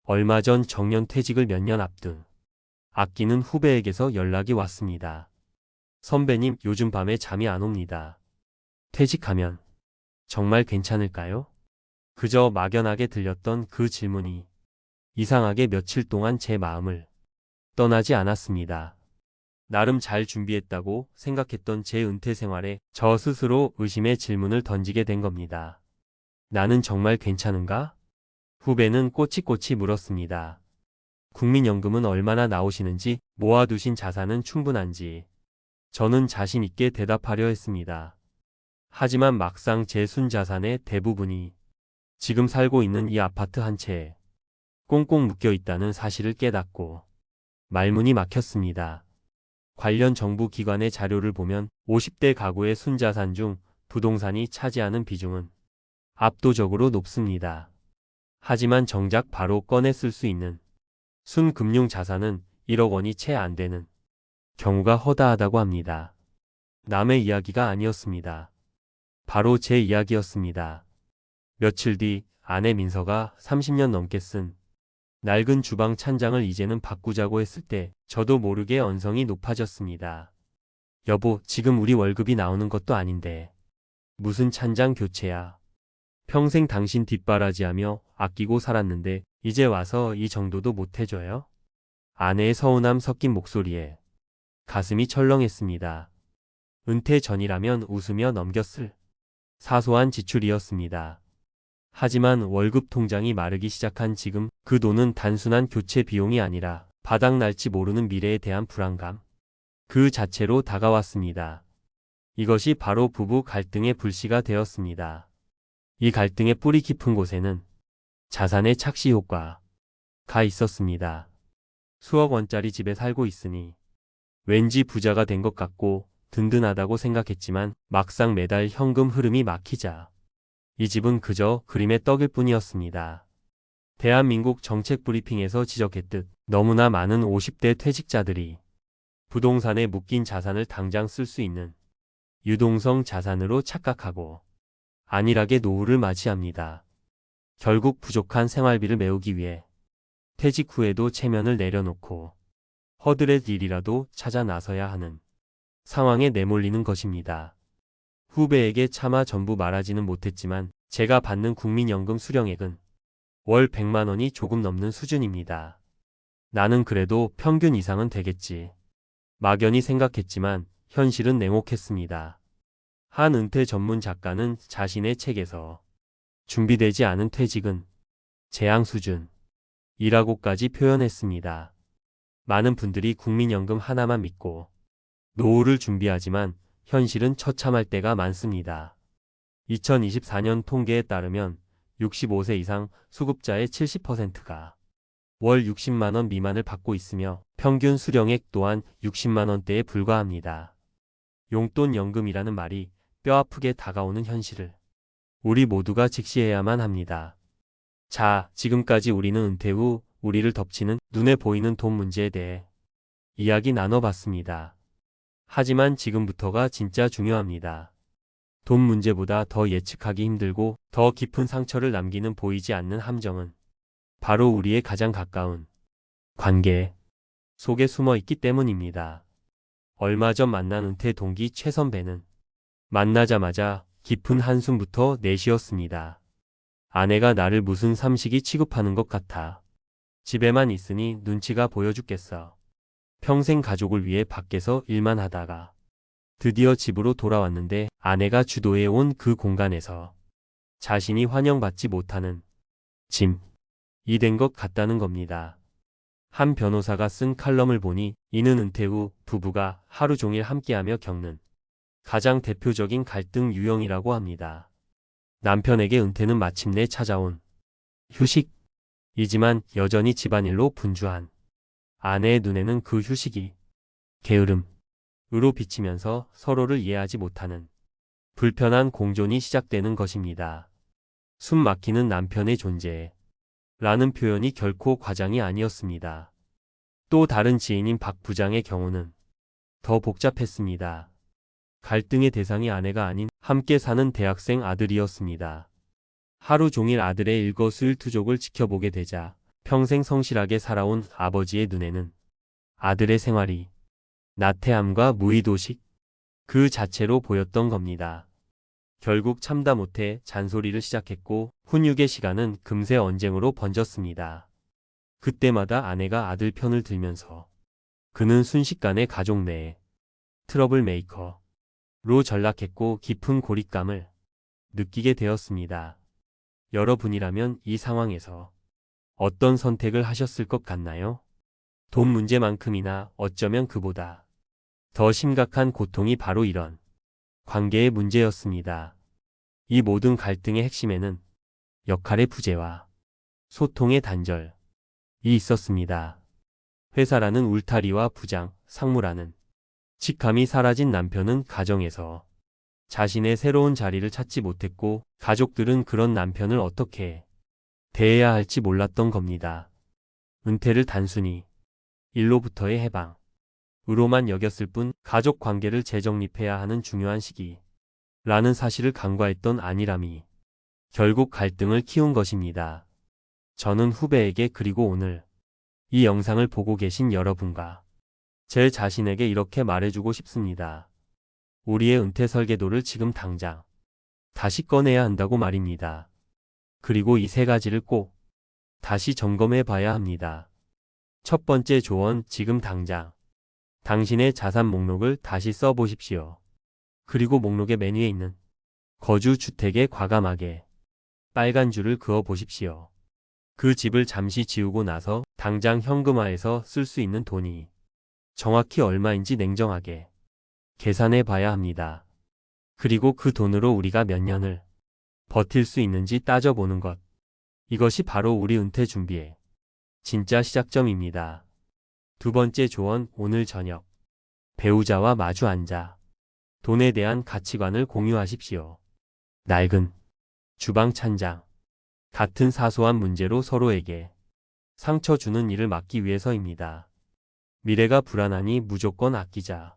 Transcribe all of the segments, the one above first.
얼마 전 정년퇴직을 몇 년 앞둔 아끼는 후배에게서 연락이 왔습니다. 선배님, 요즘 밤에 잠이 안 옵니다. 퇴직하면 정말 괜찮을까요? 그저 막연하게 들렸던 그 질문이 이상하게 며칠 동안 제 마음을 떠나지 않았습니다. 나름 잘 준비했다고 생각했던 제 은퇴 생활에 저 스스로 의심의 질문을 던지게 된 겁니다. 나는 정말 괜찮은가? 후배는 꼬치꼬치 물었습니다. 국민연금은 얼마나 나오시는지, 모아두신 자산은 충분한지. 저는 자신 있게 대답하려 했습니다. 하지만 막상 제 순자산의 대부분이 지금 살고 있는 이 아파트 한 채에 꽁꽁 묶여 있다는 사실을 깨닫고 말문이 막혔습니다. 관련 정부 기관의 자료를 보면 50대 가구의 순자산 중 부동산이 차지하는 비중은 압도적으로 높습니다. 하지만 정작 바로 꺼내 쓸 수 있는 순금융 자산은 1억 원이 채 안 되는 경우가 허다하다고 합니다. 남의 이야기가 아니었습니다. 바로 제 이야기였습니다. 며칠 뒤 아내 민서가 30년 넘게 쓴 낡은 주방 찬장을 이제는 바꾸자고 했을 때 저도 모르게 언성이 높아졌습니다. 여보, 지금 우리 월급이 나오는 것도 아닌데 무슨 찬장 교체야. 평생 당신 뒷바라지하며 아끼고 살았는데 이제 와서 이 정도도 못 해줘요? 아내의 서운함 섞인 목소리에 가슴이 철렁했습니다. 은퇴 전이라면 웃으며 넘겼을 사소한 지출이었습니다. 하지만 월급 통장이 마르기 시작한 지금 그 돈은 단순한 교체 비용이 아니라 바닥날지 모르는 미래에 대한 불안감 그 자체로 다가왔습니다. 이것이 바로 부부 갈등의 불씨가 되었습니다. 이 갈등의 뿌리 깊은 곳에는 자산의 착시 효과가 있었습니다. 수억 원짜리 집에 살고 있으니 왠지 부자가 된 것 같고 든든하다고 생각했지만 막상 매달 현금 흐름이 막히자 이 집은 그저 그림의 떡일 뿐이었습니다. 대한민국 정책 브리핑에서 지적했듯 너무나 많은 50대 퇴직자들이 부동산에 묶인 자산을 당장 쓸 수 있는 유동성 자산으로 착각하고 안일하게 노후를 맞이합니다. 결국 부족한 생활비를 메우기 위해 퇴직 후에도 체면을 내려놓고 허드렛 일이라도 찾아 나서야 하는 상황에 내몰리는 것입니다. 후배에게 차마 전부 말하지는 못했지만 제가 받는 국민연금 수령액은 월 100만 원이 조금 넘는 수준입니다. 나는 그래도 평균 이상은 되겠지. 막연히 생각했지만 현실은 냉혹했습니다. 한 은퇴 전문 작가는 자신의 책에서 준비되지 않은 퇴직은 재앙 수준이라고까지 표현했습니다. 많은 분들이 국민연금 하나만 믿고 노후를 준비하지만 현실은 처참할 때가 많습니다. 2024년 통계에 따르면 65세 이상 수급자의 70%가 월 60만 원 미만을 받고 있으며 평균 수령액 또한 60만 원대에 불과합니다. 용돈 연금이라는 말이 뼈아프게 다가오는 현실을 우리 모두가 직시해야만 합니다. 자, 지금까지 우리는 은퇴 후 우리를 덮치는 눈에 보이는 돈 문제에 대해 이야기 나눠봤습니다. 하지만 지금부터가 진짜 중요합니다. 돈 문제보다 더 예측하기 힘들고 더 깊은 상처를 남기는 보이지 않는 함정은 바로 우리의 가장 가까운 관계 속에 숨어 있기 때문입니다. 얼마 전 만난 은퇴 동기 최 선배는 만나자마자 깊은 한숨부터 내쉬었습니다. 아내가 나를 무슨 삼식이 취급하는 것 같아. 집에만 있으니 눈치가 보여 죽겠어. 평생 가족을 위해 밖에서 일만 하다가 드디어 집으로 돌아왔는데 아내가 주도해 온 그 공간에서 자신이 환영받지 못하는 짐이 된 것 같다는 겁니다. 한 변호사가 쓴 칼럼을 보니 이는 은퇴 후 부부가 하루 종일 함께하며 겪는 가장 대표적인 갈등 유형이라고 합니다. 남편에게 은퇴는 마침내 찾아온 휴식이지만 여전히 집안일로 분주한 아내의 눈에는 그 휴식이 게으름으로 비치면서 서로를 이해하지 못하는 불편한 공존이 시작되는 것입니다. 숨 막히는 남편의 존재 라는 표현이 결코 과장이 아니었습니다. 또 다른 지인인 박 부장의 경우는 더 복잡했습니다. 갈등의 대상이 아내가 아닌 함께 사는 대학생 아들이었습니다. 하루 종일 아들의 일거수일투족을 지켜보게 되자 평생 성실하게 살아온 아버지의 눈에는 아들의 생활이 나태함과 무의도식 그 자체로 보였던 겁니다. 결국 참다 못해 잔소리를 시작했고 훈육의 시간은 금세 언쟁으로 번졌습니다. 그때마다 아내가 아들 편을 들면서 그는 순식간에 가족 내에 트러블 메이커로 전락했고 깊은 고립감을 느끼게 되었습니다. 여러분이라면 이 상황에서 어떤 선택을 하셨을 것 같나요? 돈 문제만큼이나 어쩌면 그보다 더 심각한 고통이 바로 이런 관계의 문제였습니다. 이 모든 갈등의 핵심에는 역할의 부재와 소통의 단절이 있었습니다. 회사라는 울타리와 부장, 상무라는 직함이 사라진 남편은 가정에서 자신의 새로운 자리를 찾지 못했고 가족들은 그런 남편을 어떻게 대해야 할지 몰랐던 겁니다. 은퇴를 단순히 일로부터의 해방으로만 여겼을 뿐 가족 관계를 재정립해야 하는 중요한 시기라는 사실을 간과했던 안일함이 결국 갈등을 키운 것입니다. 저는 후배에게 그리고 오늘 이 영상을 보고 계신 여러분과 제 자신에게 이렇게 말해주고 싶습니다. 우리의 은퇴 설계도를 지금 당장 다시 꺼내야 한다고 말입니다. 그리고 이 세 가지를 꼭 다시 점검해 봐야 합니다. 첫 번째 조언, 지금 당장 당신의 자산 목록을 다시 써보십시오. 그리고 목록의 맨 위에 있는 거주 주택에 과감하게 빨간 줄을 그어 보십시오. 그 집을 잠시 지우고 나서 당장 현금화해서 쓸 수 있는 돈이 정확히 얼마인지 냉정하게 계산해 봐야 합니다. 그리고 그 돈으로 우리가 몇 년을 버틸 수 있는지 따져보는 것. 이것이 바로 우리 은퇴 준비의 진짜 시작점입니다. 두 번째 조언, 오늘 저녁 배우자와 마주 앉아 돈에 대한 가치관을 공유하십시오. 낡은 주방 찬장 같은 사소한 문제로 서로에게 상처 주는 일을 막기 위해서입니다. 미래가 불안하니 무조건 아끼자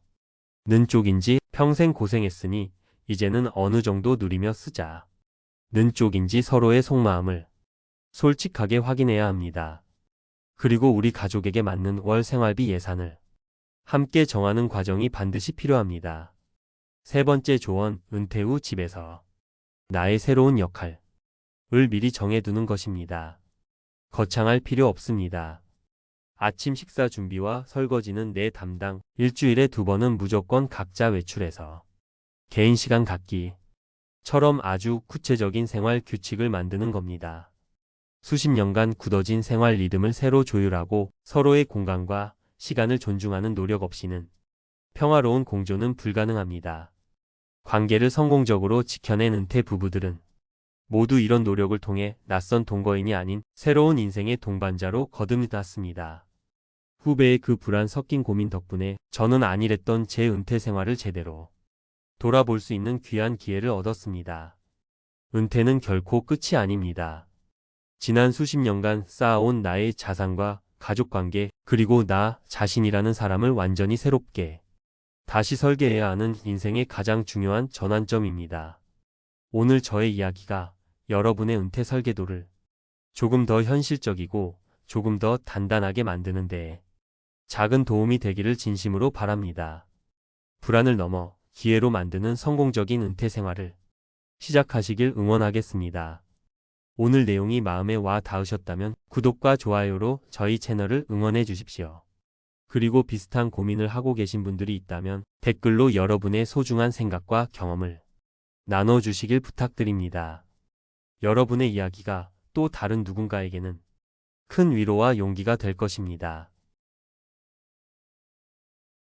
는 쪽인지 평생 고생했으니 이제는 어느 정도 누리며 쓰자 는 쪽인지 서로의 속마음을 솔직하게 확인해야 합니다. 그리고 우리 가족에게 맞는 월 생활비 예산을 함께 정하는 과정이 반드시 필요합니다. 세 번째 조언, 은퇴 후 집에서 나의 새로운 역할을 미리 정해두는 것입니다. 거창할 필요 없습니다. 아침 식사 준비와 설거지는 내 담당, 일주일에 2번은 무조건 각자 외출해서 개인 시간 갖기처럼 아주 구체적인 생활 규칙을 만드는 겁니다. 수십 년간 굳어진 생활 리듬을 새로 조율하고 서로의 공간과 시간을 존중하는 노력 없이는 평화로운 공존은 불가능합니다. 관계를 성공적으로 지켜낸 은퇴 부부들은 모두 이런 노력을 통해 낯선 동거인이 아닌 새로운 인생의 동반자로 거듭났습니다. 후배의 그 불안 섞인 고민 덕분에 저는 안일했던 제 은퇴 생활을 제대로 돌아볼 수 있는 귀한 기회를 얻었습니다. 은퇴는 결코 끝이 아닙니다. 지난 수십 년간 쌓아온 나의 자산과 가족관계 그리고 나 자신이라는 사람을 완전히 새롭게 다시 설계해야 하는 인생의 가장 중요한 전환점입니다. 오늘 저의 이야기가 여러분의 은퇴 설계도를 조금 더 현실적이고 조금 더 단단하게 만드는 데 작은 도움이 되기를 진심으로 바랍니다. 불안을 넘어 기회로 만드는 성공적인 은퇴 생활을 시작하시길 응원하겠습니다. 오늘 내용이 마음에 와 닿으셨다면 구독과 좋아요로 저희 채널을 응원해 주십시오. 그리고 비슷한 고민을 하고 계신 분들이 있다면 댓글로 여러분의 소중한 생각과 경험을 나눠주시길 부탁드립니다. 여러분의 이야기가 또 다른 누군가에게는 큰 위로와 용기가 될 것입니다.